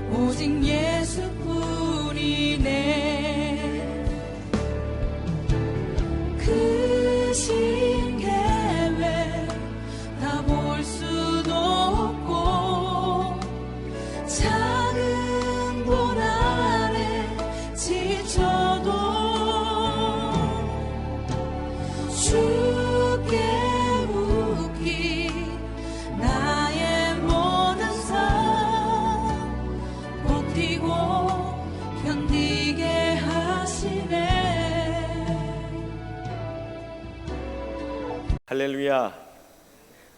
오직 예수뿐이네. 그 신계획 다 볼 수도 없고 작은 돈 아래 지쳐도 주께 묻기 나의 모든 삶 버티고 견디게 하시네. 할렐루야.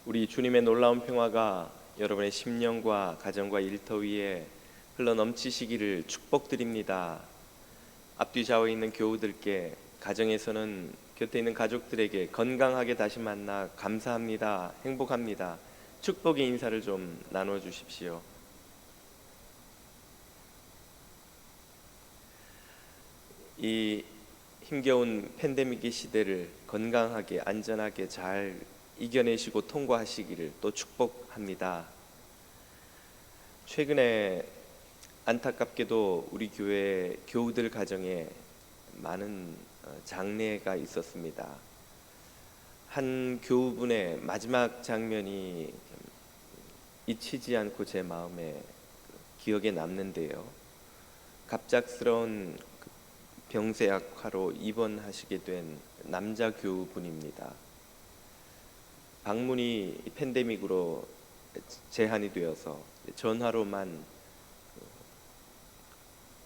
우리 주님의 놀라운 평화가 여러분의 심령과 가정과 일터 위에 흘러넘치시기를 축복드립니다. 앞뒤 좌우에 있는 교우들께, 가정에서는 곁에 있는 가족들에게 건강하게 다시 만나 감사합니다, 행복합니다, 축복의 인사를 좀 나눠주십시오. 이 힘겨운 팬데믹의 시대를 건강하게 안전하게 잘 이겨내시고 통과하시기를 또 축복합니다. 최근에 안타깝게도 우리 교회 교우들 가정에 많은 장례가 있었습니다. 한 교우분의 마지막 장면이 잊히지 않고 제 마음에 기억에 남는데요. 갑작스러운 병세 악화로 입원하시게 된 남자 교우분입니다. 방문이 팬데믹으로 제한이 되어서 전화로만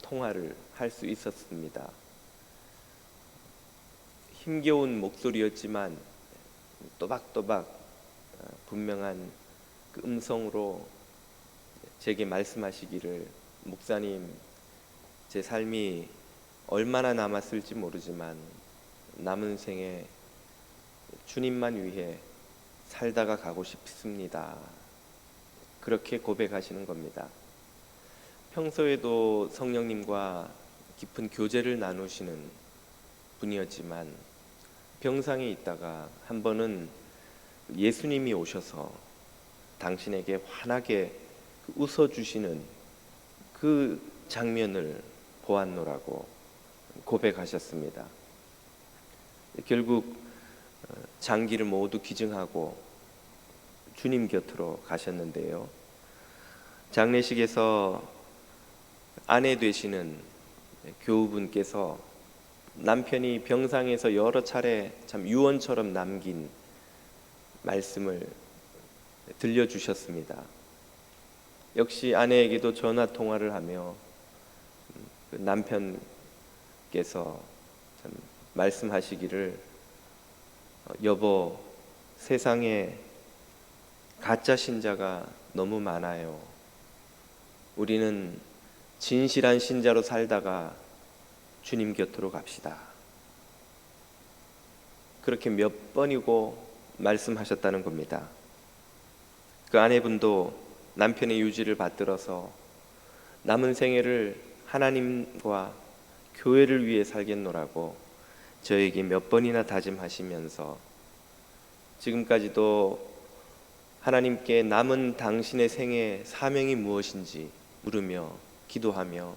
통화를 할 수 있었습니다. 힘겨운 목소리였지만 또박또박 분명한 그 음성으로 제게 말씀하시기를, 목사님, 제 삶이 얼마나 남았을지 모르지만 남은 생에 주님만 위해 살다가 가고 싶습니다. 그렇게 고백하시는 겁니다. 평소에도 성령님과 깊은 교제를 나누시는 분이었지만 병상에 있다가 한 번은 예수님이 오셔서 당신에게 환하게 웃어주시는 그 장면을 보았노라고 고백하셨습니다. 결국 장기를 모두 기증하고 주님 곁으로 가셨는데요. 장례식에서 아내 되시는 교우분께서 남편이 병상에서 여러 차례 참 유언처럼 남긴 말씀을 들려주셨습니다. 역시 아내에게도 전화 통화를 하며 그 남편께서 참 말씀하시기를, 여보, 세상에 가짜 신자가 너무 많아요. 우리는 진실한 신자로 살다가 주님 곁으로 갑시다. 그렇게 몇 번이고 말씀하셨다는 겁니다. 그 아내분도 남편의 유지를 받들어서 남은 생애를 하나님과 교회를 위해 살겠노라고 저에게 몇 번이나 다짐하시면서 지금까지도 하나님께 남은 당신의 생애 사명이 무엇인지 물으며 기도하며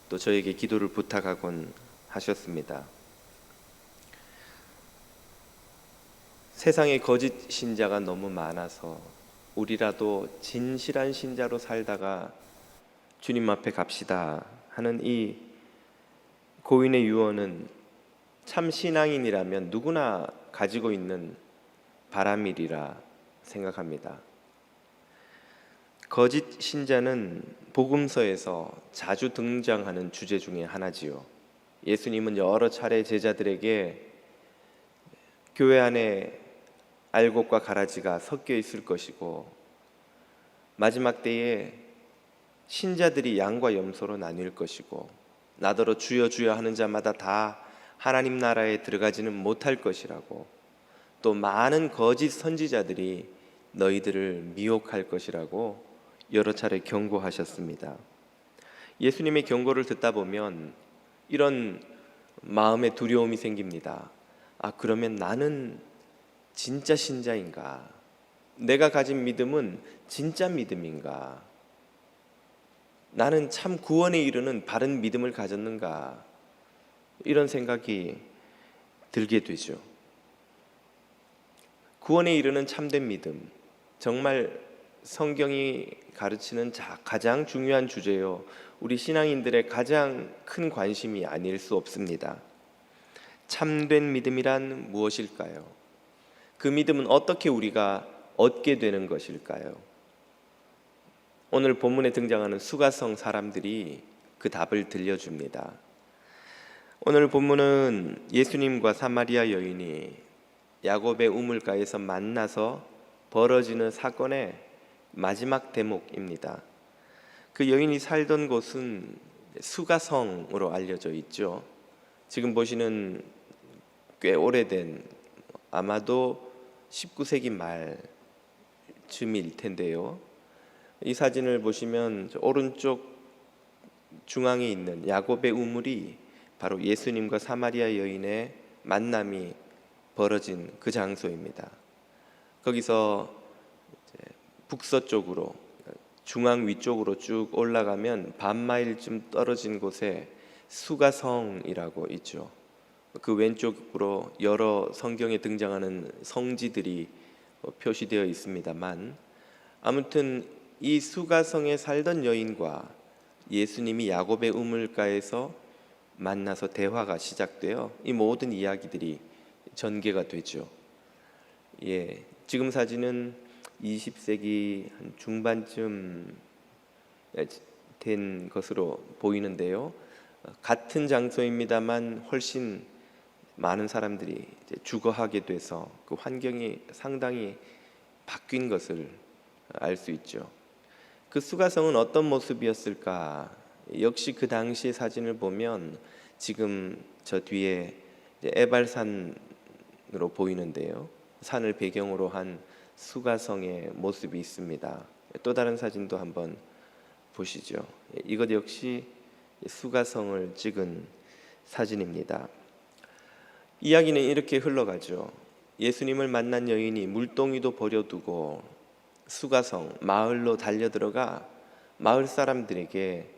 또 저에게 기도를 부탁하곤 하셨습니다. 세상에 거짓 신자가 너무 많아서 우리라도 진실한 신자로 살다가 주님 앞에 갑시다 하는 이 고인의 유언은 참 신앙인이라면 누구나 가지고 있는 바람이리라 생각합니다. 거짓 신자는 복음서에서 자주 등장하는 주제 중에 하나지요. 예수님은 여러 차례 제자들에게 교회 안에 알곡과 가라지가 섞여 있을 것이고 마지막 때에 신자들이 양과 염소로 나뉠 것이고 나더러 주여 주여 하는 자마다 다 하나님 나라에 들어가지는 못할 것이라고, 또 많은 거짓 선지자들이 너희들을 미혹할 것이라고 여러 차례 경고하셨습니다. 예수님의 경고를 듣다 보면 이런 마음의 두려움이 생깁니다. 그러면 나는 진짜 신자인가? 내가 가진 믿음은 진짜 믿음인가? 나는 참 구원에 이르는 바른 믿음을 가졌는가, 이런 생각이 들게 되죠. 구원에 이르는 참된 믿음, 정말 성경이 가르치는 가장 중요한 주제요, 우리 신앙인들의 가장 큰 관심이 아닐 수 없습니다. 참된 믿음이란 무엇일까요? 그 믿음은 어떻게 우리가 얻게 되는 것일까요? 오늘 본문에 등장하는 수가성 사람들이 그 답을 들려줍니다. 오늘 본문은 예수님과 사마리아 여인이 야곱의 우물가에서 만나서 벌어지는 사건의 마지막 대목입니다. 그 여인이 살던 곳은 수가성으로 알려져 있죠. 지금 보시는 꽤 오래된, 아마도 19세기 말쯤일 텐데요. 이 사진을 보시면 오른쪽 중앙에 있는 야곱의 우물이 바로 예수님과 사마리아 여인의 만남이 벌어진 그 장소입니다. 거기서 북서쪽으로 중앙 위쪽으로 쭉 올라가면 반마일쯤 떨어진 곳에 수가성이라고 있죠. 그 왼쪽으로 여러 성경에 등장하는 성지들이 표시되어 있습니다만, 아무튼 이 수가성에 살던 여인과 예수님이 야곱의 우물가에서 만나서 대화가 시작되어 이 모든 이야기들이 전개가 되죠. 지금 사진은 20세기 한 중반쯤 된 것으로 보이는데요. 같은 장소입니다만 훨씬 많은 사람들이 이제 주거하게 돼서 그 환경이 상당히 바뀐 것을 알 수 있죠. 그 수가성은 어떤 모습이었을까? 역시 그 당시의 사진을 보면 지금 저 뒤에 에발산으로 보이는데요, 산을 배경으로 한 수가성의 모습이 있습니다. 또 다른 사진도 한번 보시죠. 이것 역시 수가성을 찍은 사진입니다. 이야기는 이렇게 흘러가죠. 예수님을 만난 여인이 물동이도 버려두고 수가성 마을로 달려들어가 마을 사람들에게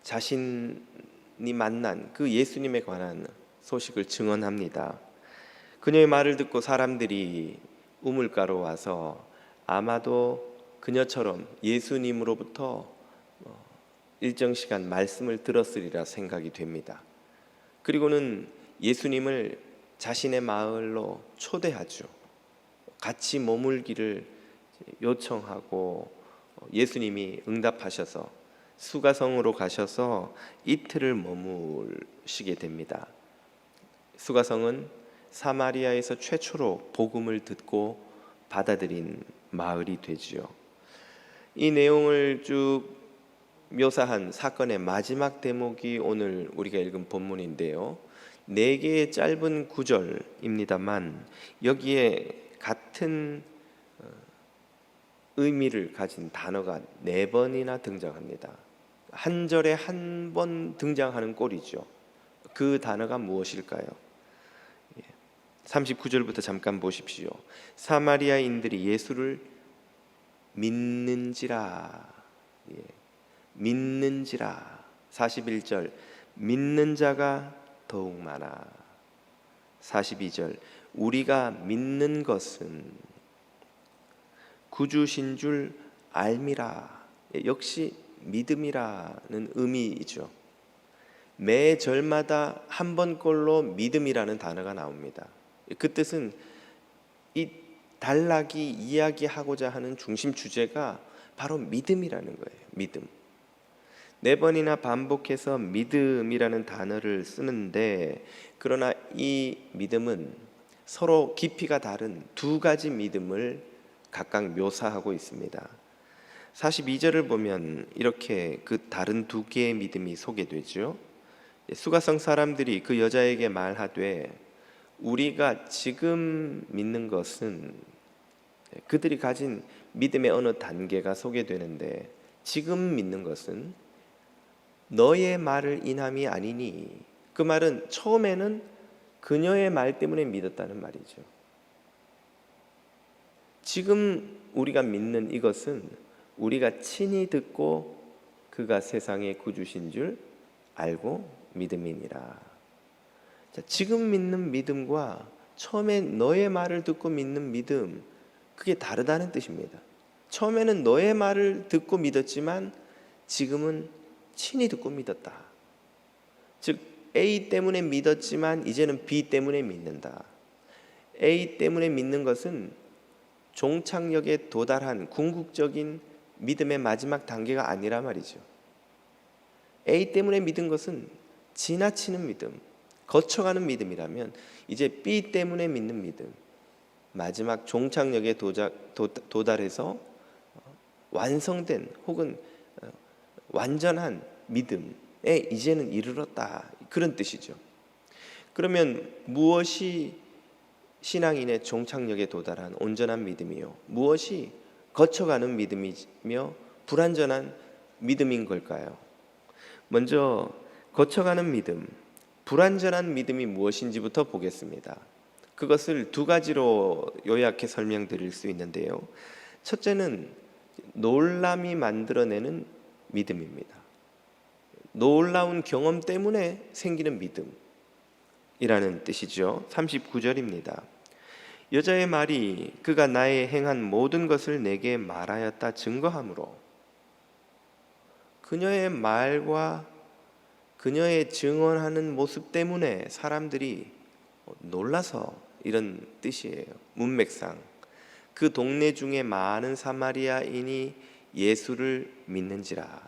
자신이 만난 그 예수님에 관한 소식을 증언합니다. 그녀의 말을 듣고 사람들이 우물가로 와서 아마도 그녀처럼 예수님으로부터 일정 시간 말씀을 들었으리라 생각이 됩니다. 그리고는 예수님을 자신의 마을로 초대하죠. 같이 머물기를 요청하고 예수님이 응답하셔서 수가성으로 가셔서 이틀을 머무시게 됩니다. 수가성은 사마리아에서 최초로 복음을 듣고 받아들인 마을이 되지요. 이 내용을 쭉 묘사한 사건의 마지막 대목이 오늘 우리가 읽은 본문인데요. 4개의 짧은 구절입니다만 여기에 같은 의미를 가진 단어가 4번이나 등장합니다. 한 절에 한 번 등장하는 꼴이죠. 그 단어가 무엇일까요? 39절부터 잠깐 보십시오. 사마리아인들이 예수를 믿는지라. 믿는지라. 41절 믿는 자가 더욱 많아. 42절 우리가 믿는 것은 구주신 줄 알미라. 역시 믿음이라는 의미이죠. 매 절마다 한 번꼴로 믿음이라는 단어가 나옵니다. 그 뜻은 이 단락이 이야기하고자 하는 중심 주제가 바로 믿음이라는 거예요. 믿음. 4번이나 반복해서 믿음이라는 단어를 쓰는데, 그러나 이 믿음은 서로 깊이가 다른 2가지 믿음을 각각 묘사하고 있습니다. 42절을 보면 이렇게 그 다른 2개의 믿음이 소개되죠. 수가성 사람들이 그 여자에게 말하되 우리가 지금 믿는 것은, 그들이 가진 믿음의 어느 단계가 소개되는데, 지금 믿는 것은 너의 말을 인함이 아니니, 그 말은 처음에는 그녀의 말 때문에 믿었다는 말이죠. 지금 우리가 믿는 이것은 우리가 친히 듣고 그가 세상의 구주신 줄 알고 믿음이니라. 자, 지금 믿는 믿음과 처음에 너의 말을 듣고 믿는 믿음, 그게 다르다는 뜻입니다. 처음에는 너의 말을 듣고 믿었지만 지금은 친히 듣고 믿었다. 즉 A 때문에 믿었지만 이제는 B 때문에 믿는다. A 때문에 믿는 것은 종착역에 도달한 궁극적인 믿음의 마지막 단계가 아니라 말이죠. A 때문에 믿은 것은 지나치는 믿음, 거쳐가는 믿음이라면 이제 B 때문에 믿는 믿음, 마지막 종착역에 도달해서 완성된 혹은 완전한 믿음에 이제는 이르렀다, 그런 뜻이죠. 그러면 무엇이 신앙인의 종착역에 도달한 온전한 믿음이요, 무엇이 거쳐가는 믿음이며 불완전한 믿음인 걸까요? 먼저 거쳐가는 믿음, 불완전한 믿음이 무엇인지부터 보겠습니다. 그것을 두 가지로 요약해 설명드릴 수 있는데요. 첫째는 놀람이 만들어내는 믿음입니다. 놀라운 경험 때문에 생기는 믿음이라는 뜻이죠. 39절입니다. 여자의 말이 그가 나의 행한 모든 것을 내게 말하였다 증거하므로, 그녀의 말과 그녀의 증언하는 모습 때문에 사람들이 놀라서, 이런 뜻이에요. 문맥상 그 동네 중에 많은 사마리아인이 예수를 믿는지라.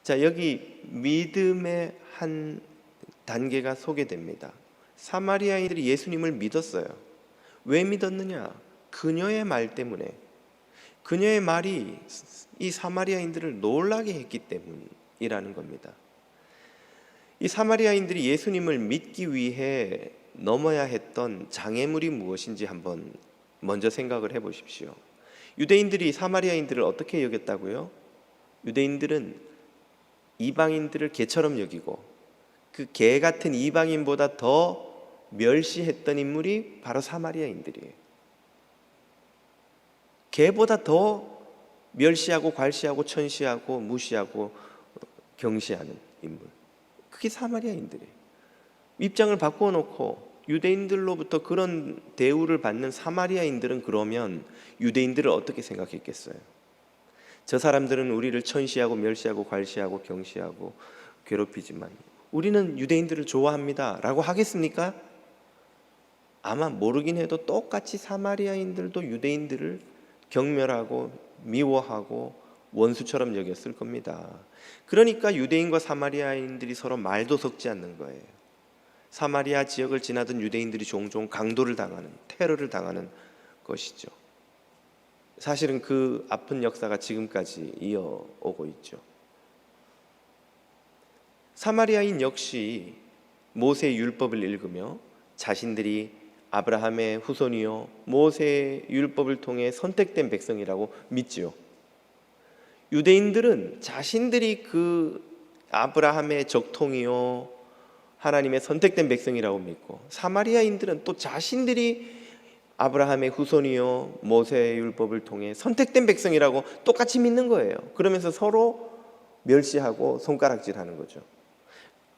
자, 여기 믿음의 한 단계가 소개됩니다. 사마리아인들이 예수님을 믿었어요. 왜 믿었느냐? 그녀의 말 때문에. 그녀의 말이 이 사마리아인들을 놀라게 했기 때문이라는 겁니다. 이 사마리아인들이 예수님을 믿기 위해 넘어야 했던 장애물이 무엇인지 한번 먼저 생각을 해보십시오. 유대인들이 사마리아인들을 어떻게 여겼다고요? 유대인들은 이방인들을 개처럼 여기고 그 개 같은 이방인보다 더 멸시했던 인물이 바로 사마리아인들이에요. 개보다 더 멸시하고 괄시하고 천시하고 무시하고 경시하는 인물, 그게 사마리아인들이에요. 입장을 바꾸어 놓고 유대인들로부터 그런 대우를 받는 사마리아인들은 그러면 유대인들을 어떻게 생각했겠어요? 저 사람들은 우리를 천시하고 멸시하고 괄시하고 경시하고 괴롭히지만 우리는 유대인들을 좋아합니다 라고 하겠습니까? 아마 모르긴 해도 똑같이 사마리아인들도 유대인들을 경멸하고 미워하고 원수처럼 여겼을 겁니다. 그러니까 유대인과 사마리아인들이 서로 말도 섞지 않는 거예요. 사마리아 지역을 지나던 유대인들이 종종 강도를 당하는, 테러를 당하는 것이죠. 사실은 그 아픈 역사가 지금까지 이어오고 있죠. 사마리아인 역시 모세의 율법을 읽으며 자신들이 아브라함의 후손이요 모세의 율법을 통해 선택된 백성이라고 믿지요. 유대인들은 자신들이 그 아브라함의 적통이요 하나님의 선택된 백성이라고 믿고, 사마리아인들은 또 자신들이 아브라함의 후손이요 모세의 율법을 통해 선택된 백성이라고 똑같이 믿는 거예요. 그러면서 서로 멸시하고 손가락질하는 거죠.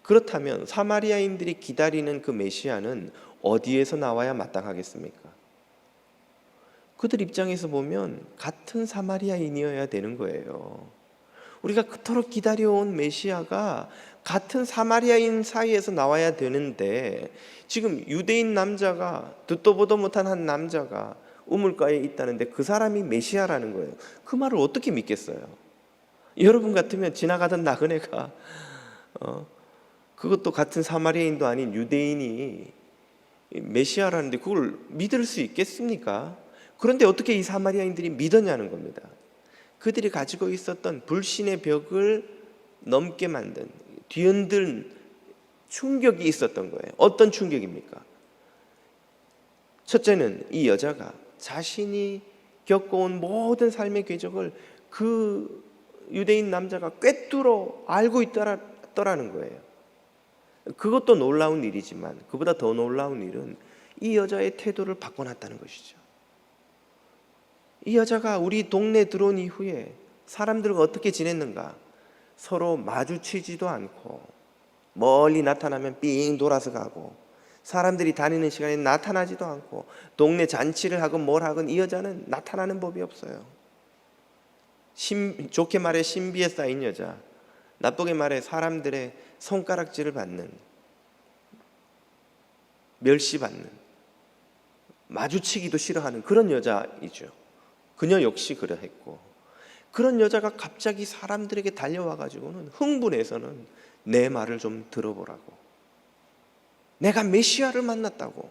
그렇다면 사마리아인들이 기다리는 그 메시아는 어디에서 나와야 마땅하겠습니까? 그들 입장에서 보면 같은 사마리아인이어야 되는 거예요. 우리가 그토록 기다려온 메시아가 같은 사마리아인 사이에서 나와야 되는데, 지금 유대인 남자가, 듣도 보도 못한 한 남자가 우물가에 있다는데 그 사람이 메시아라는 거예요. 그 말을 어떻게 믿겠어요? 여러분 같으면 지나가던 나그네가 그것도 같은 사마리아인도 아닌 유대인이 메시아라는데 그걸 믿을 수 있겠습니까? 그런데 어떻게 이 사마리아인들이 믿었냐는 겁니다. 그들이 가지고 있었던 불신의 벽을 넘게 만든, 뒤흔든 충격이 있었던 거예요. 어떤 충격입니까? 첫째는 이 여자가 자신이 겪어온 모든 삶의 궤적을 그 유대인 남자가 꿰뚫어 알고 있더라는 거예요. 그것도 놀라운 일이지만 그보다 더 놀라운 일은 이 여자의 태도를 바꿔놨다는 것이죠. 이 여자가 우리 동네에 들어온 이후에 사람들과 어떻게 지냈는가, 서로 마주치지도 않고 멀리 나타나면 삥 돌아서 가고 사람들이 다니는 시간에 나타나지도 않고 동네 잔치를 하건 뭘 하건 이 여자는 나타나는 법이 없어요. 좋게 말해 신비에 쌓인 여자, 나쁘게 말해 사람들의 손가락질을 받는, 멸시받는, 마주치기도 싫어하는 그런 여자이죠. 그녀 역시 그러했고, 그런 여자가 갑자기 사람들에게 달려와 가지고는 흥분해서는 내 말을 좀 들어보라고, 내가 메시아를 만났다고.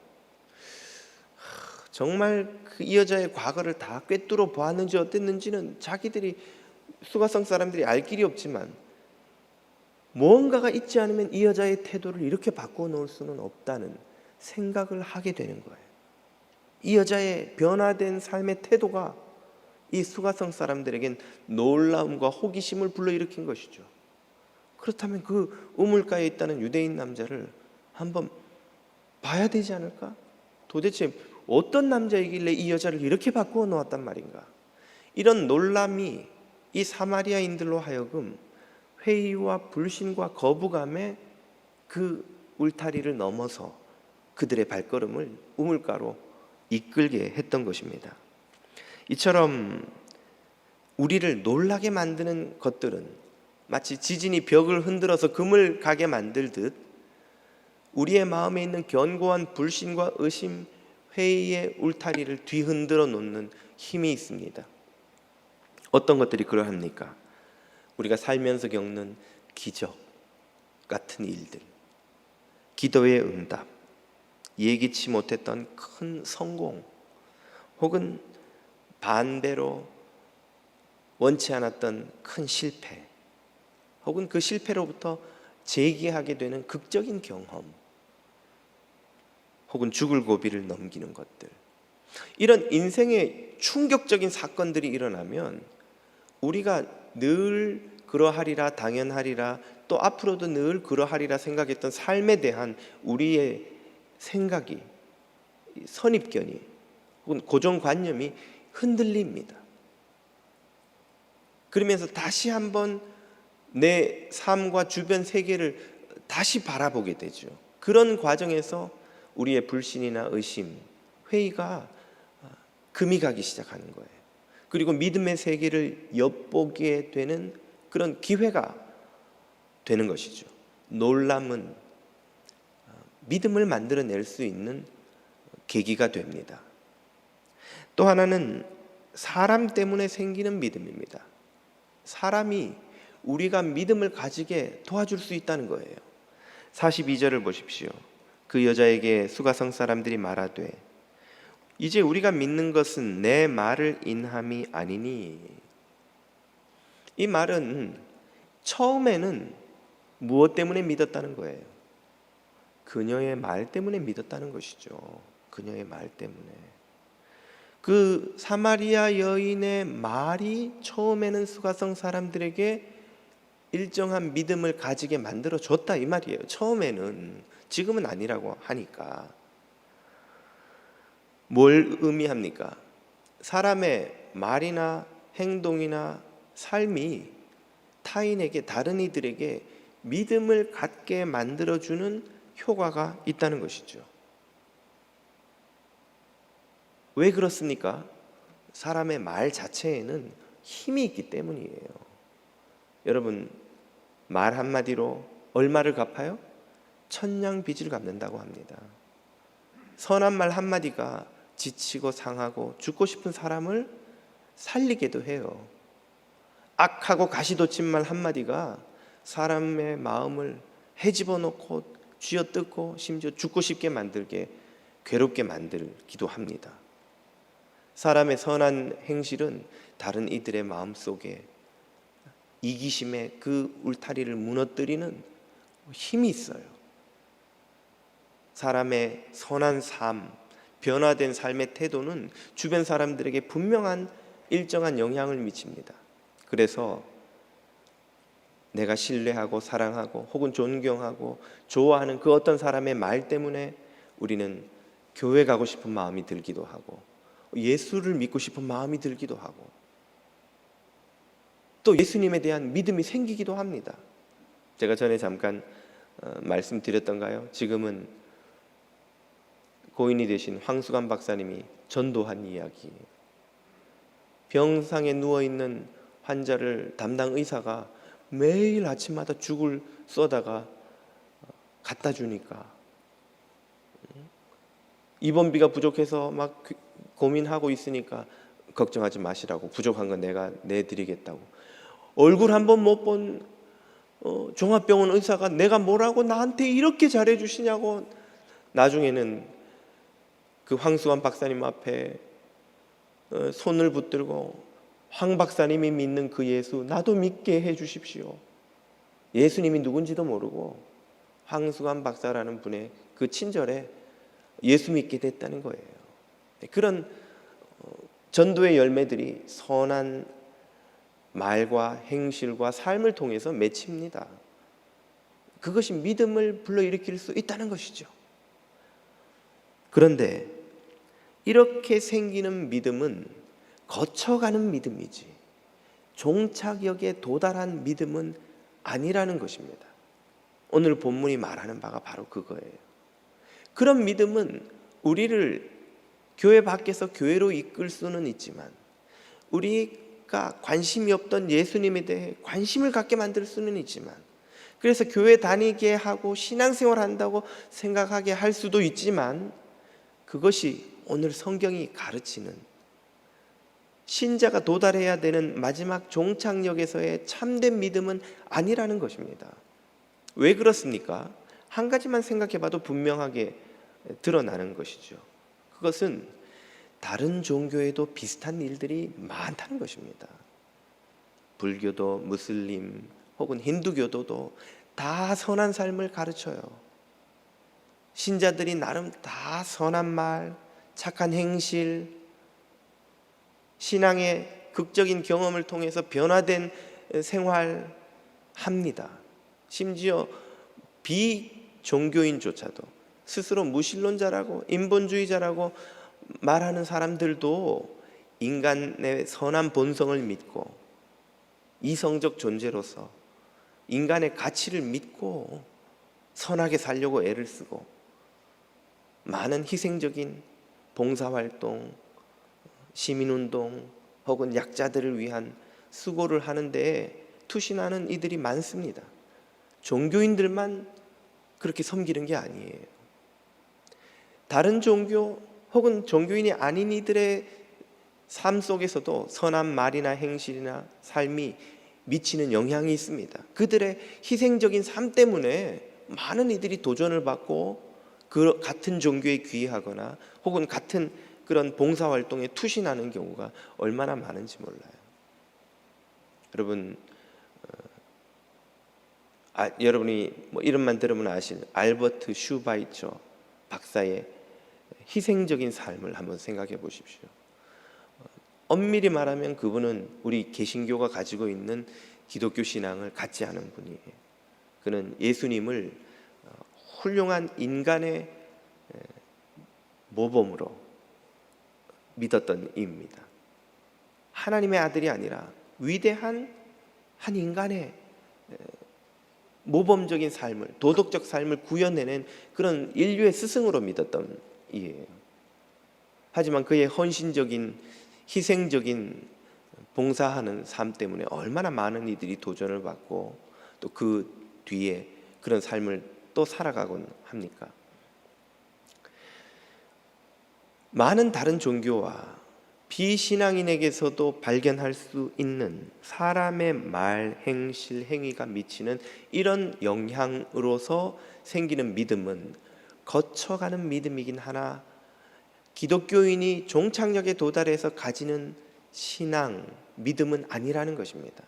정말 이 여자의 과거를 다 꿰뚫어 보았는지 어땠는지는 자기들이, 수가성 사람들이 알 길이 없지만 무언가가 있지 않으면 이 여자의 태도를 이렇게 바꿔 놓을 수는 없다는 생각을 하게 되는 거예요. 이 여자의 변화된 삶의 태도가 이 수가성 사람들에겐 놀라움과 호기심을 불러일으킨 것이죠. 그렇다면 그 우물가에 있다는 유대인 남자를 한번 봐야 되지 않을까? 도대체 어떤 남자이길래 이 여자를 이렇게 바꾸어 놓았단 말인가? 이런 놀람이 이 사마리아인들로 하여금 회의와 불신과 거부감에 그 울타리를 넘어서 그들의 발걸음을 우물가로 이끌게 했던 것입니다. 이처럼 우리를 놀라게 만드는 것들은 마치 지진이 벽을 흔들어서 금을 가게 만들듯 우리의 마음에 있는 견고한 불신과 의심, 회의의 울타리를 뒤흔들어 놓는 힘이 있습니다. 어떤 것들이 그러합니까? 우리가 살면서 겪는 기적 같은 일들, 기도의 응답, 예기치 못했던 큰 성공, 혹은 반대로 원치 않았던 큰 실패, 혹은 그 실패로부터 재기하게 되는 극적인 경험, 혹은 죽을 고비를 넘기는 것들, 이런 인생의 충격적인 사건들이 일어나면 우리가 늘 그러하리라, 당연하리라, 또 앞으로도 늘 그러하리라 생각했던 삶에 대한 우리의 생각이, 선입견이 혹은 고정관념이 흔들립니다. 그러면서 다시 한번 내 삶과 주변 세계를 다시 바라보게 되죠. 그런 과정에서 우리의 불신이나 의심, 회의가 금이 가기 시작하는 거예요. 그리고 믿음의 세계를 엿보게 되는 그런 기회가 되는 것이죠. 놀람은 믿음을 만들어낼 수 있는 계기가 됩니다. 또 하나는 사람 때문에 생기는 믿음입니다. 사람이 우리가 믿음을 가지게 도와줄 수 있다는 거예요. 42절을 보십시오. 그 여자에게 수가성 사람들이 말하되 이제 우리가 믿는 것은 내 말을 인함이 아니니. 이 말은 처음에는 무엇 때문에 믿었다는 거예요? 그녀의 말 때문에 믿었다는 것이죠. 그녀의 말 때문에. 그 사마리아 여인의 말이 처음에는 수가성 사람들에게 일정한 믿음을 가지게 만들어 줬다 이 말이에요. 처음에는. 지금은 아니라고 하니까. 뭘 의미합니까? 사람의 말이나 행동이나 삶이 타인에게, 다른 이들에게 믿음을 갖게 만들어주는 효과가 있다는 것이죠. 왜 그렇습니까? 사람의 말 자체에는 힘이 있기 때문이에요. 여러분, 말 한마디로 얼마를 갚아요? 천냥 빚을 갚는다고 합니다. 선한 말 한마디가 지치고 상하고 죽고 싶은 사람을 살리게도 해요. 악하고 가시돋친 말 한마디가 사람의 마음을 헤집어 놓고 쥐어뜯고 심지어 죽고 싶게 만들게, 괴롭게 만들기도 합니다. 사람의 선한 행실은 다른 이들의 마음속에 이기심의 그 울타리를 무너뜨리는 힘이 있어요. 사람의 선한 삶, 변화된 삶의 태도는 주변 사람들에게 분명한 일정한 영향을 미칩니다. 그래서 내가 신뢰하고 사랑하고 혹은 존경하고 좋아하는 그 어떤 사람의 말 때문에 우리는 교회 가고 싶은 마음이 들기도 하고 예수를 믿고 싶은 마음이 들기도 하고 또 예수님에 대한 믿음이 생기기도 합니다. 제가 전에 잠깐 말씀드렸던가요? 지금은 고인이 되신 황수관 박사님이 전도한 이야기예요. 병상에 누워있는 환자를 담당 의사가 매일 아침마다 죽을 쏘다가 갖다 주니까 입원비가 부족해서 막 고민하고 있으니까 걱정하지 마시라고, 부족한 건 내가 내드리겠다고. 얼굴 한번 못 본 종합병원 의사가 내가 뭐라고 나한테 이렇게 잘해주시냐고 나중에는 그 황수환 박사님 앞에 손을 붙들고 황 박사님이 믿는 그 예수 나도 믿게 해주십시오. 예수님이 누군지도 모르고 황수환 박사라는 분의 그 친절에 예수 믿게 됐다는 거예요. 그런 전도의 열매들이 선한 말과 행실과 삶을 통해서 맺힙니다. 그것이 믿음을 불러일으킬 수 있다는 것이죠. 그런데 이렇게 생기는 믿음은 거쳐가는 믿음이지 종착역에 도달한 믿음은 아니라는 것입니다. 오늘 본문이 말하는 바가 바로 그거예요. 그런 믿음은 우리를 교회 밖에서 교회로 이끌 수는 있지만 우리가 관심이 없던 예수님에 대해 관심을 갖게 만들 수는 있지만, 그래서 교회 다니게 하고 신앙생활 한다고 생각하게 할 수도 있지만, 그것이 오늘 성경이 가르치는 신자가 도달해야 되는 마지막 종착역에서의 참된 믿음은 아니라는 것입니다. 왜 그렇습니까? 한 가지만 생각해 봐도 분명하게 드러나는 것이죠. 그것은 다른 종교에도 비슷한 일들이 많다는 것입니다. 불교도 무슬림 혹은 힌두교도도 다 선한 삶을 가르쳐요. 신자들이 나름 다 선한 말, 착한 행실, 신앙의 극적인 경험을 통해서 변화된 생활 합니다. 심지어 비종교인조차도 스스로 무신론자라고 인본주의자라고 말하는 사람들도 인간의 선한 본성을 믿고 이성적 존재로서 인간의 가치를 믿고 선하게 살려고 애를 쓰고 많은 희생적인 봉사활동, 시민운동 혹은 약자들을 위한 수고를 하는 데에 투신하는 이들이 많습니다. 종교인들만 그렇게 섬기는 게 아니에요. 다른 종교 혹은 종교인이 아닌 이들의 삶 속에서도 선한 말이나 행실이나 삶이 미치는 영향이 있습니다. 그들의 희생적인 삶 때문에 많은 이들이 도전을 받고 그 같은 종교에 귀의하거나 혹은 같은 그런 봉사활동에 투신하는 경우가 얼마나 많은지 몰라요. 여러분, 여러분이 뭐 이름만 들으면 아실 알버트 슈바이처 박사의 희생적인 삶을 한번 생각해 보십시오. 엄밀히 말하면 그분은 우리 개신교가 가지고 있는 기독교 신앙을 갖지 않은 분이에요. 그는 예수님을 훌륭한 인간의 모범으로 믿었던 이입니다. 하나님의 아들이 아니라 위대한 한 인간의 모범적인 삶을, 도덕적 삶을 구현해낸 그런 인류의 스승으로 믿었던 이예요. 하지만 그의 헌신적인, 희생적인 봉사하는 삶 때문에 얼마나 많은 이들이 도전을 받고 또 그 뒤에 그런 삶을 또 살아가곤 합니까? 많은 다른 종교와 비신앙인에게서도 발견할 수 있는 사람의 말, 행실, 행위가 미치는 이런 영향으로서 생기는 믿음은 거쳐가는 믿음이긴 하나 기독교인이 종착역에 도달해서 가지는 신앙, 믿음은 아니라는 것입니다.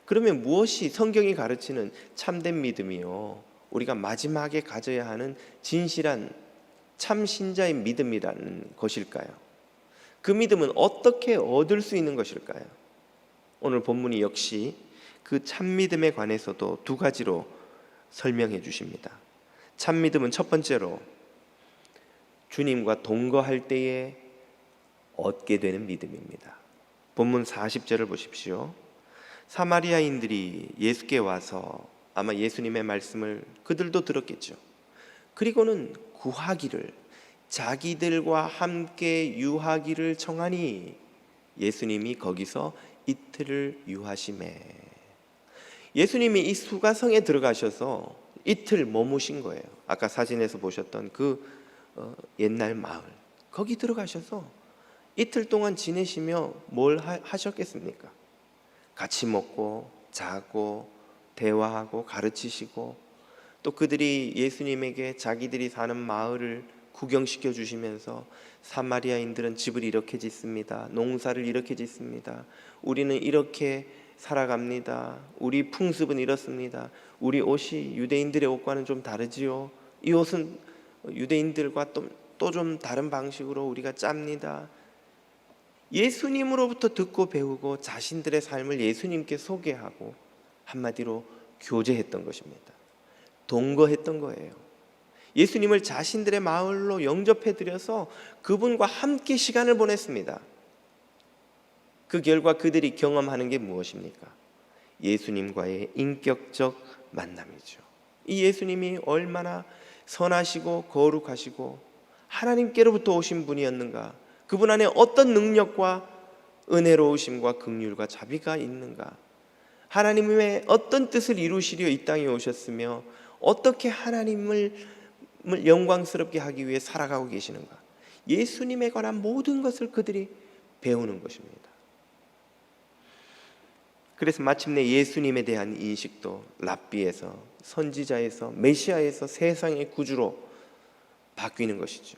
그러면 무엇이 성경이 가르치는 참된 믿음이요, 우리가 마지막에 가져야 하는 진실한 참 신자의 믿음이라는 것일까요? 그 믿음은 어떻게 얻을 수 있는 것일까요? 오늘 본문이 역시 그 참 믿음에 관해서도 두 가지로 설명해 주십니다. 참 믿음은 첫 번째로 주님과 동거할 때에 얻게 되는 믿음입니다. 본문 40절을 보십시오. 사마리아인들이 예수께 와서 아마 예수님의 말씀을 그들도 들었겠죠. 그리고는 구하기를, 자기들과 함께 유하기를 청하니 예수님이 거기서 이틀을 유하시매. 예수님이 이 수가성에 들어가셔서 이틀 머무신 거예요. 아까 사진에서 보셨던 그 옛날 마을, 거기 들어가셔서 이틀 동안 지내시며 뭘 하셨겠습니까? 같이 먹고 자고 대화하고 가르치시고, 또 그들이 예수님에게 자기들이 사는 마을을 구경시켜 주시면서 사마리아인들은 집을 이렇게 짓습니다. 농사를 이렇게 짓습니다. 우리는 이렇게 살아갑니다. 우리 풍습은 이렇습니다. 우리 옷이 유대인들의 옷과는 좀 다르지요. 이 옷은 유대인들과 또 좀 다른 방식으로 우리가 짭니다. 예수님으로부터 듣고 배우고 자신들의 삶을 예수님께 소개하고 한마디로 교제했던 것입니다. 동거했던 거예요. 예수님을 자신들의 마을로 영접해드려서 그분과 함께 시간을 보냈습니다. 그 결과 그들이 경험하는 게 무엇입니까? 예수님과의 인격적 만남이죠. 이 예수님이 얼마나 선하시고 거룩하시고 하나님께로부터 오신 분이었는가, 그분 안에 어떤 능력과 은혜로우심과 긍휼과 자비가 있는가, 하나님의 어떤 뜻을 이루시려 이 땅에 오셨으며 어떻게 하나님을 영광스럽게 하기 위해 살아가고 계시는가, 예수님에 관한 모든 것을 그들이 배우는 것입니다. 그래서 마침내 예수님에 대한 인식도 랍비에서, 선지자에서, 메시아에서 세상의 구주로 바뀌는 것이죠.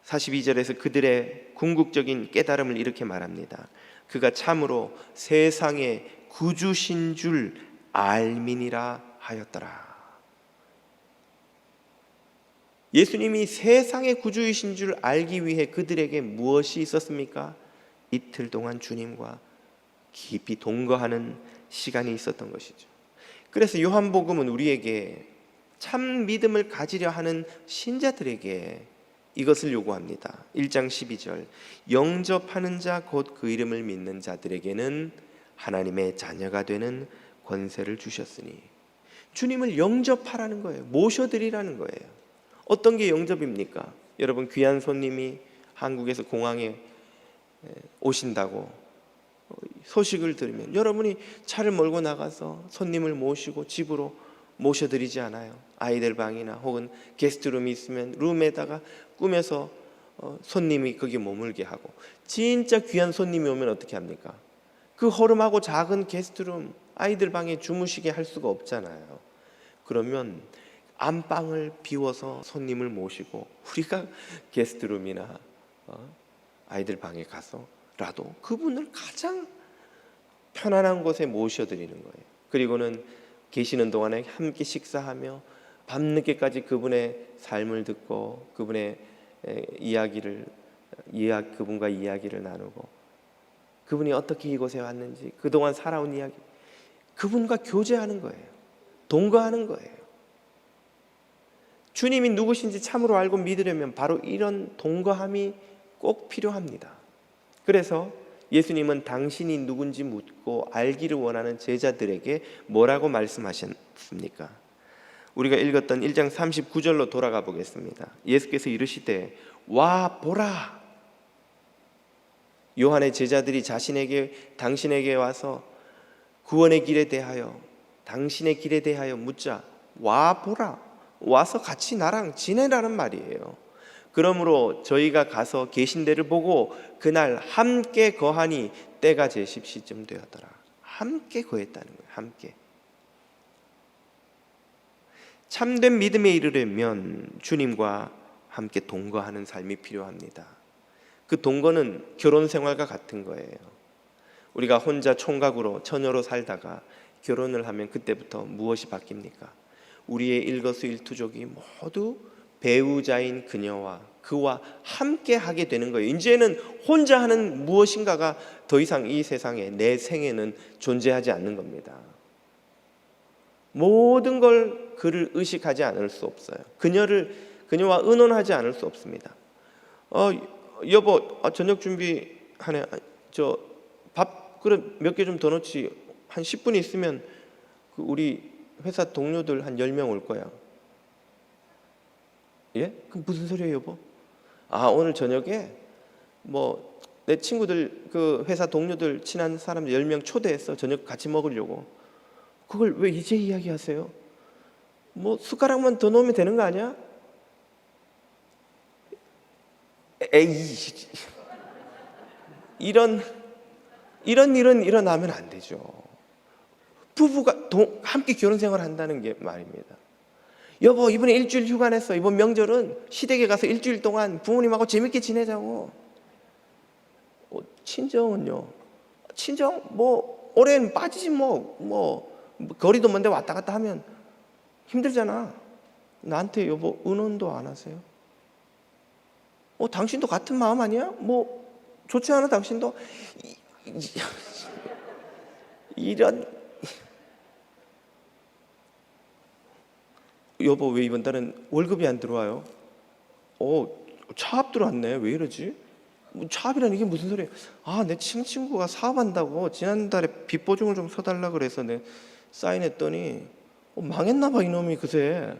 42절에서 그들의 궁극적인 깨달음을 이렇게 말합니다. 그가 참으로 세상의 구주신 줄 알미니라 하였더라. 예수님이 세상의 구주이신 줄 알기 위해 그들에게 무엇이 있었습니까? 이틀 동안 주님과 깊이 동거하는 시간이 있었던 것이죠. 그래서 요한복음은 우리에게 참 믿음을 가지려 하는 신자들에게 이것을 요구합니다. 1장 12절, 영접하는 자 곧 그 이름을 믿는 자들에게는 하나님의 자녀가 되는 권세를 주셨으니, 주님을 영접하라는 거예요. 모셔드리라는 거예요. 어떤 게 영접입니까? 여러분, 귀한 손님이 한국에서 공항에 오신다고 소식을 들으면 여러분이 차를 몰고 나가서 손님을 모시고 집으로 모셔드리지 않아요? 아이들 방이나 혹은 게스트룸이 있으면 룸에다가 꾸며서 손님이 거기 머물게 하고, 진짜 귀한 손님이 오면 어떻게 합니까? 그 허름하고 작은 게스트룸 아이들 방에 주무시게 할 수가 없잖아요. 그러면 안방을 비워서 손님을 모시고 우리가 게스트룸이나 아이들 방에 가서라도 그분을 가장 편안한 곳에 모셔드리는 거예요. 그리고는 계시는 동안에 함께 식사하며 밤늦게까지 그분의 삶을 듣고 그분의 그분과 이야기를 나누고, 그분이 어떻게 이곳에 왔는지, 그동안 살아온 이야기, 그분과 교제하는 거예요. 동거하는 거예요. 주님이 누구신지 참으로 알고 믿으려면 바로 이런 동거함이 꼭 필요합니다. 그래서 예수님은 당신이 누군지 묻고 알기를 원하는 제자들에게 뭐라고 말씀하셨습니까? 우리가 읽었던 1장 39절로 돌아가 보겠습니다. 예수께서 이르시되 와 보라. 요한의 제자들이 당신에게 와서 구원의 길에 대하여, 당신의 길에 대하여 묻자 와 보라, 와서 같이 나랑 지내라는 말이에요. 그러므로 저희가 가서 계신 데를 보고 그날 함께 거하니 때가 제 십시쯤 되었더라. 함께 거했다는 거예요. 함께. 참된 믿음에 이르려면 주님과 함께 동거하는 삶이 필요합니다. 그 동거는 결혼 생활과 같은 거예요. 우리가 혼자 총각으로 처녀로 살다가 결혼을 하면 그때부터 무엇이 바뀝니까? 우리의 일거수일투족이 모두 배우자인 그와 함께 하게 되는 거예요. 이제는 혼자 하는 무엇인가가 더 이상 이 세상에, 내 생에는 존재하지 않는 겁니다. 모든 걸 그를 의식하지 않을 수 없어요. 그녀와 의논하지 않을 수 없습니다. 여보, 저녁 준비하네. 저 밥 그래 몇 개 좀 더 넣지. 한 10분 있으면 그 우리 회사 동료들 한 10명 올 거야. 예? 그럼 무슨 소리예요, 여보? 아, 오늘 저녁에 뭐 내 친구들 그 회사 동료들 친한 사람들 10명 초대했어. 저녁 같이 먹으려고. 그걸 왜 이제 이야기하세요? 뭐 숟가락만 더 넣으면 되는 거 아니야? 에이, 이런 일은 일어나면 안 되죠. 부부가 함께 결혼 생활을 한다는 게 말입니다. 여보, 이번에 일주일 휴가 냈어. 이번 명절은 시댁에 가서 일주일 동안 부모님하고 재밌게 지내자고. 친정은요? 친정 뭐 올해는 빠지지 뭐 거리도 먼데 왔다 갔다 하면 힘들잖아. 나한테 여보 은혼도 안 하세요? 당신도 같은 마음 아니야? 뭐 좋지 않아 당신도? 이런 여보 왜 이번 달은 월급이 안 들어와요? 차압 들어왔네. 왜 이러지? 뭐 차압이라는 이게 무슨 소리야? 아, 내 친구가 사업한다고 지난달에 빚 보증을 좀 서달라 그래서 내 사인했더니 망했나 봐 이놈이 그새.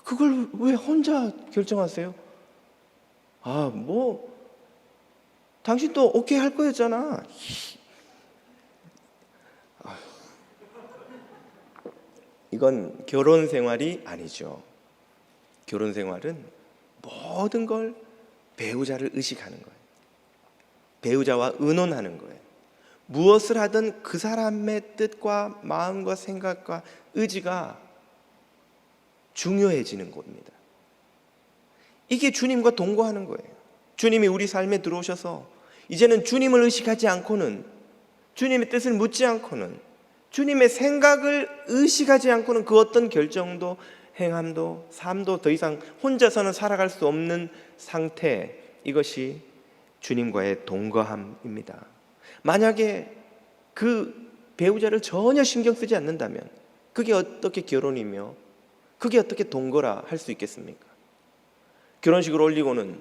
그걸 왜 혼자 결정하세요? 아, 뭐 당신도 오케이 할 거였잖아. 이건 결혼 생활이 아니죠. 결혼 생활은 모든 걸 배우자를 의식하는 거예요. 배우자와 의논하는 거예요. 무엇을 하든 그 사람의 뜻과 마음과 생각과 의지가 중요해지는 겁니다. 이게 주님과 동거하는 거예요. 주님이 우리 삶에 들어오셔서 이제는 주님을 의식하지 않고는, 주님의 뜻을 묻지 않고는, 주님의 생각을 의식하지 않고는 그 어떤 결정도 행함도 삶도 더 이상 혼자서는 살아갈 수 없는 상태, 이것이 주님과의 동거함입니다. 만약에 그 배우자를 전혀 신경 쓰지 않는다면 그게 어떻게 결혼이며 그게 어떻게 동거라 할 수 있겠습니까? 결혼식을 올리고는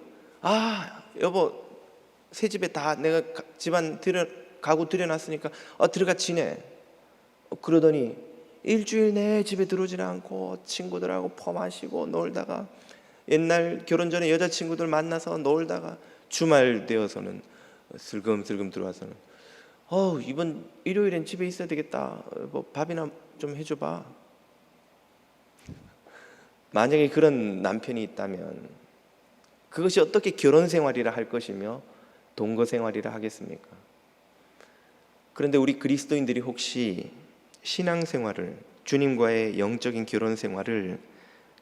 여보 새 집에 다 내가 집안 가구 들여놨으니까 들어가 지내. 그러더니 일주일 내에 집에 들어오질 않고 친구들하고 퍼마시고 놀다가 옛날 결혼 전에 여자친구들 만나서 놀다가 주말 되어서는 슬금슬금 들어와서는 이번 일요일엔 집에 있어야 되겠다. 뭐 밥이나 좀 해줘봐. 만약에 그런 남편이 있다면 그것이 어떻게 결혼 생활이라 할 것이며 동거 생활이라 하겠습니까? 그런데 우리 그리스도인들이 혹시 신앙 생활을, 주님과의 영적인 결혼 생활을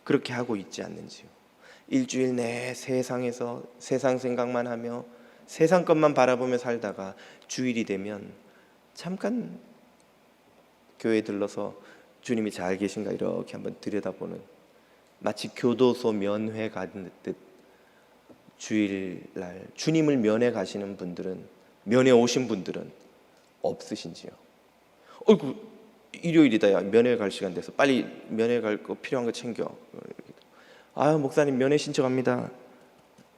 그렇게 하고 있지 않는지요? 일주일 내에 세상에서 세상 생각만 하며 세상 것만 바라보며 살다가 주일이 되면 잠깐 교회에 들러서 주님이 잘 계신가 이렇게 한번 들여다보는, 마치 교도소 면회 가는 듯 주일날 주님을 면회 가시는 분들은, 면회 오신 분들은 없으신지요? 어이구 일요일이다, 야 면회 갈 시간 돼서 빨리 면회 갈 거 필요한 거 챙겨. 목사님 면회 신청합니다.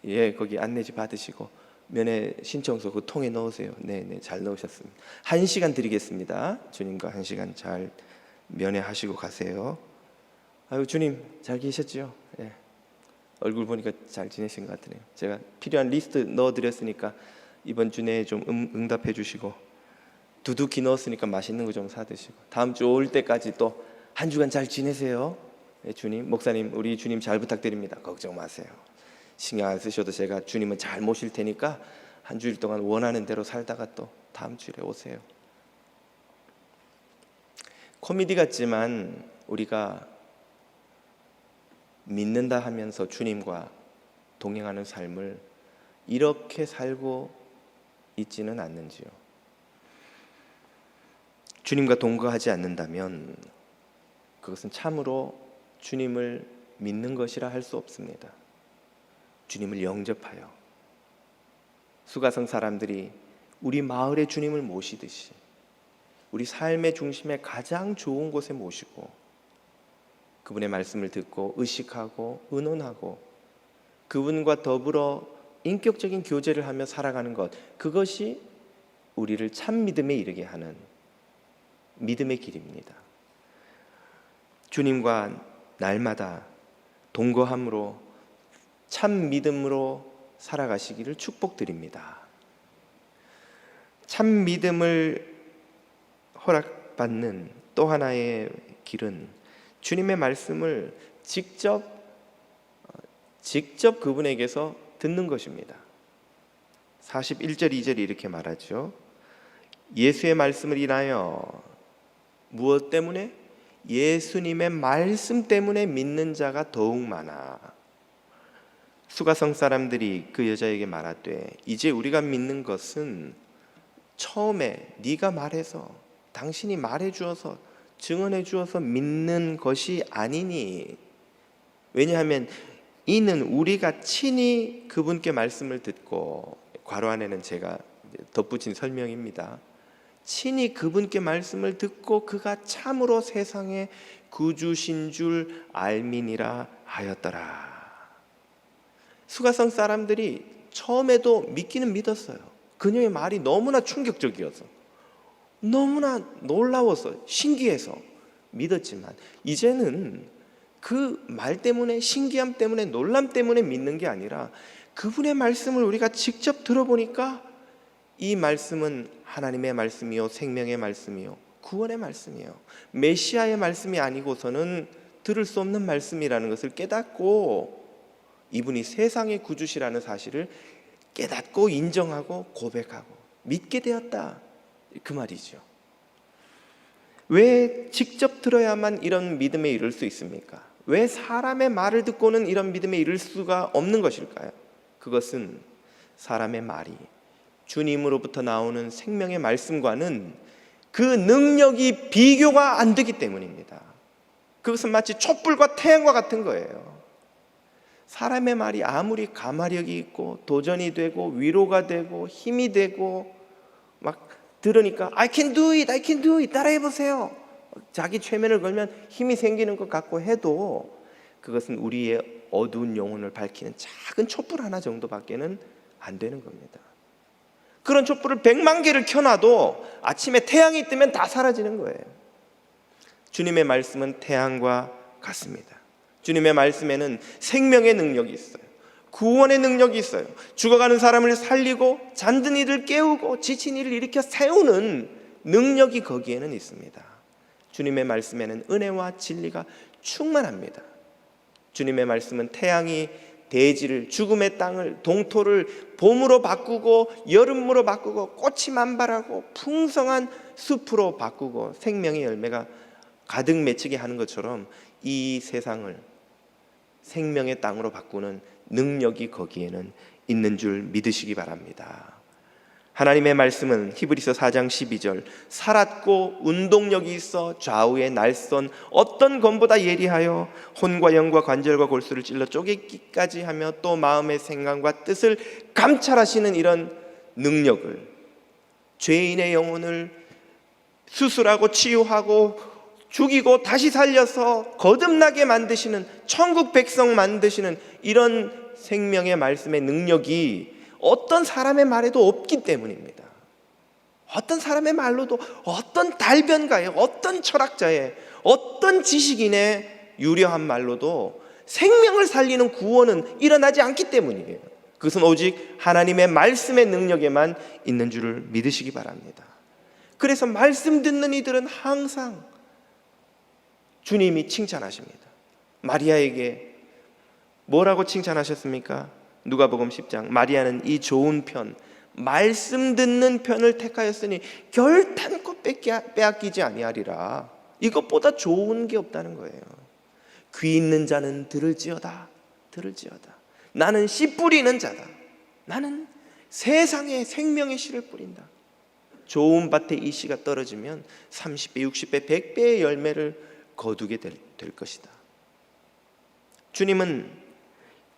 예, 거기 안내지 받으시고 면회 신청서 그 통에 넣으세요. 네, 잘 넣으셨습니다. 1시간 드리겠습니다. 주님과 1시간 잘 면회하시고 가세요. 주님 잘 계셨죠? 예. 얼굴 보니까 잘 지내신 것 같으네요. 제가 필요한 리스트 넣어드렸으니까 이번 주 내에 좀 응답해 주시고, 두둑히 넣었으니까 맛있는 거 좀 사드시고, 다음 주 올 때까지 또 한 주간 잘 지내세요. 네, 주님, 목사님 우리 주님 잘 부탁드립니다. 걱정 마세요. 신경 안 쓰셔도 제가 주님은 잘 모실 테니까 한 주일 동안 원하는 대로 살다가 또 다음 주일에 오세요. 코미디 같지만 우리가 믿는다 하면서 주님과 동행하는 삶을 이렇게 살고 있지는 않는지요? 주님과 동거하지 않는다면 그것은 참으로 주님을 믿는 것이라 할 수 없습니다. 주님을 영접하여 수가성 사람들이 우리 마을의 주님을 모시듯이 우리 삶의 중심에 가장 좋은 곳에 모시고 그분의 말씀을 듣고 의식하고 의논하고 그분과 더불어 인격적인 교제를 하며 살아가는 것, 그것이 우리를 참 믿음에 이르게 하는 믿음의 길입니다. 주님과 날마다 동거함으로 참 믿음으로 살아가시기를 축복드립니다. 참 믿음을 허락받는 또 하나의 길은 주님의 말씀을 직접 그분에게서 듣는 것입니다. 41절 2절이 이렇게 말하죠. 예수의 말씀을 인하여 무엇 때문에? 예수님의 말씀 때문에 믿는 자가 더욱 많아. 수가성 사람들이 그 여자에게 말하되 이제 우리가 믿는 것은 처음에 네가 말해서 당신이 말해 주어서 증언해 주어서 믿는 것이 아니니. 왜냐하면 이는 우리가 친히 그분께 말씀을 듣고, 괄호 안에는 제가 덧붙인 설명입니다. 친히 그분께 말씀을 듣고 그가 참으로 세상의 구주신 줄 알미니라 하였더라. 수가성 사람들이 처음에도 믿기는 믿었어요. 그녀의 말이 너무나 충격적이어서, 너무나 놀라워서, 신기해서 믿었지만 이제는 그 말 때문에, 신기함 때문에, 놀람 때문에 믿는 게 아니라 그분의 말씀을 우리가 직접 들어보니까 이 말씀은 하나님의 말씀이요, 생명의 말씀이요, 구원의 말씀이에요. 메시아의 말씀이 아니고서는 들을 수 없는 말씀이라는 것을 깨닫고, 이분이 세상의 구주시라는 사실을 깨닫고 인정하고 고백하고 믿게 되었다, 그 말이죠. 왜 직접 들어야만 이런 믿음에 이를 수 있습니까? 왜 사람의 말을 듣고는 이런 믿음에 이를 수가 없는 것일까요? 그것은 사람의 말이 주님으로부터 나오는 생명의 말씀과는 그 능력이 비교가 안 되기 때문입니다. 그것은 마치 촛불과 태양과 같은 거예요. 사람의 말이 아무리 가마력이 있고 도전이 되고 위로가 되고 힘이 되고 막 들으니까 I can do it, I can do it, 따라해보세요, 자기 최면을 걸면 힘이 생기는 것 같고 해도 그것은 우리의 어두운 영혼을 밝히는 작은 촛불 하나 정도밖에는 안 되는 겁니다. 그런 촛불을 100만 개를 켜놔도 아침에 태양이 뜨면 다 사라지는 거예요. 주님의 말씀은 태양과 같습니다. 주님의 말씀에는 생명의 능력이 있어요. 구원의 능력이 있어요. 죽어가는 사람을 살리고 잠든 이를 깨우고 지친 이를 일으켜 세우는 능력이 거기에는 있습니다. 주님의 말씀에는 은혜와 진리가 충만합니다. 주님의 말씀은 태양이 대지를, 죽음의 땅을, 동토를 봄으로 바꾸고 여름으로 바꾸고 꽃이 만발하고 풍성한 숲으로 바꾸고 생명의 열매가 가득 맺히게 하는 것처럼 이 세상을 생명의 땅으로 바꾸는 능력이 거기에는 있는 줄 믿으시기 바랍니다. 하나님의 말씀은 히브리서 4장 12절 살았고 운동력이 있어 좌우의 날선 어떤 검보다 예리하여 혼과 영과 관절과 골수를 찔러 쪼개기까지 하며 또 마음의 생각과 뜻을 감찰하시는 이런 능력을, 죄인의 영혼을 수술하고 치유하고 죽이고 다시 살려서 거듭나게 만드시는, 천국 백성 만드시는 이런 생명의 말씀의 능력이 어떤 사람의 말에도 없기 때문입니다. 어떤 사람의 말로도, 어떤 달변가의, 어떤 철학자의, 어떤 지식인의 유려한 말로도 생명을 살리는 구원은 일어나지 않기 때문이에요. 그것은 오직 하나님의 말씀의 능력에만 있는 줄을 믿으시기 바랍니다. 그래서 말씀 듣는 이들은 항상 주님이 칭찬하십니다. 마리아에게 뭐라고 칭찬하셨습니까? 누가복음 10장 마리아는 이 좋은 편, 말씀 듣는 편을 택하였으니 결단코 빼앗기지 아니하리라. 이것보다 좋은 게 없다는 거예요. 귀 있는 자는 들을지어다, 들을지어다. 나는 씨 뿌리는 자다. 나는 세상에 생명의 씨를 뿌린다. 좋은 밭에 이 씨가 떨어지면 30배, 60배, 100배의 열매를 거두게 될 것이다. 주님은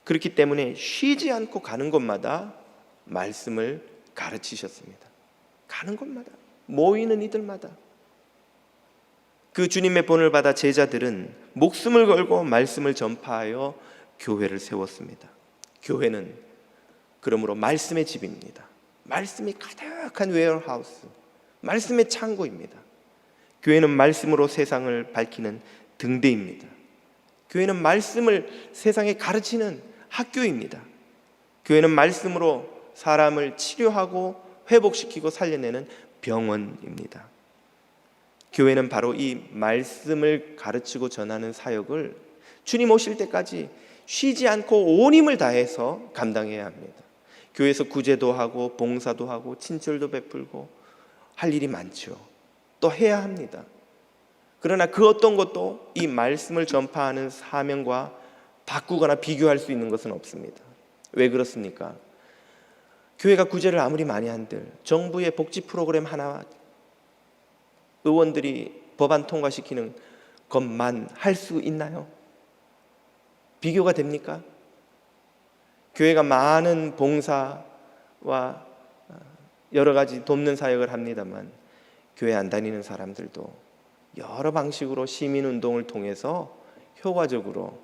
그렇기 때문에 쉬지 않고 가는 곳마다 말씀을 가르치셨습니다. 가는 곳마다, 모이는 이들마다. 그 주님의 본을 받아 제자들은 목숨을 걸고 말씀을 전파하여 교회를 세웠습니다. 교회는 그러므로 말씀의 집입니다. 말씀이 가득한 웨어하우스, 말씀의 창고입니다. 교회는 말씀으로 세상을 밝히는 등대입니다. 교회는 말씀을 세상에 가르치는 학교입니다. 교회는 말씀으로 사람을 치료하고 회복시키고 살려내는 병원입니다. 교회는 바로 이 말씀을 가르치고 전하는 사역을 주님 오실 때까지 쉬지 않고 온 힘을 다해서 감당해야 합니다. 교회에서 구제도 하고 봉사도 하고 친절도 베풀고 할 일이 많죠. 또 해야 합니다. 그러나 그 어떤 것도 이 말씀을 전파하는 사명과 바꾸거나 비교할 수 있는 것은 없습니다. 왜 그렇습니까? 교회가 구제를 아무리 많이 한들 정부의 복지 프로그램 하나, 의원들이 법안 통과시키는 것만 할 수 있나요? 비교가 됩니까? 교회가 많은 봉사와 여러 가지 돕는 사역을 합니다만 교회 안 다니는 사람들도 여러 방식으로 시민운동을 통해서 효과적으로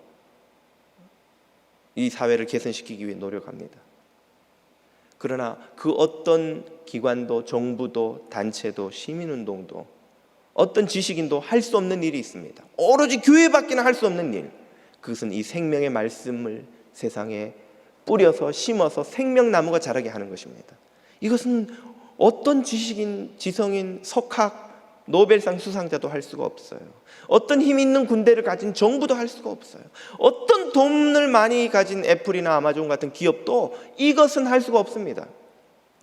이 사회를 개선시키기 위해 노력합니다. 그러나 그 어떤 기관도 정부도 단체도 시민운동도 어떤 지식인도 할 수 없는 일이 있습니다. 오로지 교회밖에 할 수 없는 일, 그것은 이 생명의 말씀을 세상에 뿌려서 심어서 생명나무가 자라게 하는 것입니다. 이것은 어떤 지식인, 지성인, 석학, 노벨상 수상자도 할 수가 없어요. 어떤 힘 있는 군대를 가진 정부도 할 수가 없어요. 어떤 돈을 많이 가진 애플이나 아마존 같은 기업도 이것은 할 수가 없습니다.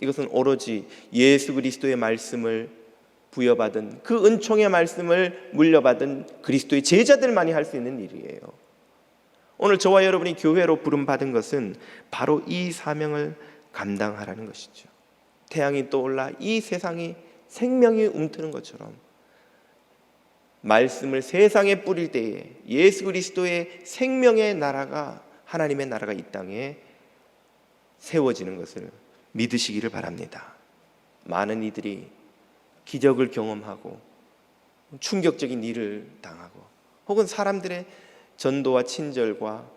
이것은 오로지 예수 그리스도의 말씀을 부여받은, 그 은총의 말씀을 물려받은 그리스도의 제자들만이 할 수 있는 일이에요. 오늘 저와 여러분이 교회로 부름받은 것은 바로 이 사명을 감당하라는 것이죠. 태양이 떠올라 이 세상이 생명이 움트는 것처럼 말씀을 세상에 뿌릴 때에 예수 그리스도의 생명의 나라가, 하나님의 나라가 이 땅에 세워지는 것을 믿으시기를 바랍니다. 많은 이들이 기적을 경험하고 충격적인 일을 당하고 혹은 사람들의 전도와 친절과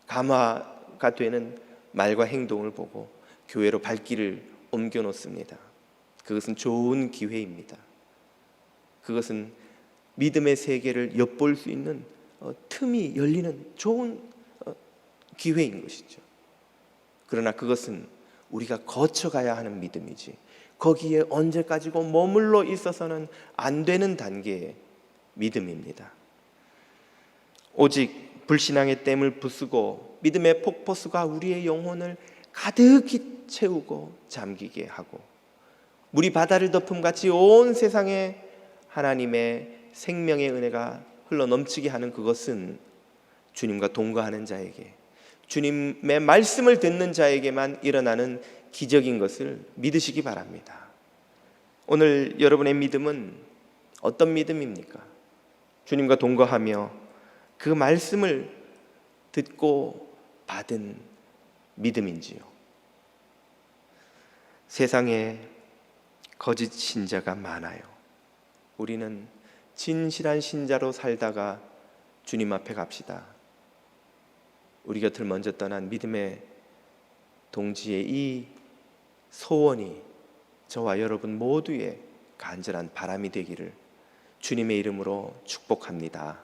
감화가 되는 말과 행동을 보고 교회로 발길을 옮겨 놓습니다. 그것은 좋은 기회입니다. 그것은 믿음의 세계를 엿볼 수 있는 틈이 열리는 좋은 기회인 것이죠. 그러나 그것은 우리가 거쳐가야 하는 믿음이지 거기에 언제까지고 머물러 있어서는 안 되는 단계의 믿음입니다. 오직 불신앙의 댐을 부수고 믿음의 폭포수가 우리의 영혼을 가득히 채우고 잠기게 하고 물이 바다를 덮음같이 온 세상에 하나님의 생명의 은혜가 흘러넘치게 하는 그것은 주님과 동거하는 자에게, 주님의 말씀을 듣는 자에게만 일어나는 기적인 것을 믿으시기 바랍니다. 오늘 여러분의 믿음은 어떤 믿음입니까? 주님과 동거하며 그 말씀을 듣고 받은 믿음인지요? 세상에 거짓 신자가 많아요. 우리는 진실한 신자로 살다가 주님 앞에 갑시다. 우리 곁을 먼저 떠난 믿음의 동지의 이 소원이 저와 여러분 모두의 간절한 바람이 되기를 주님의 이름으로 축복합니다.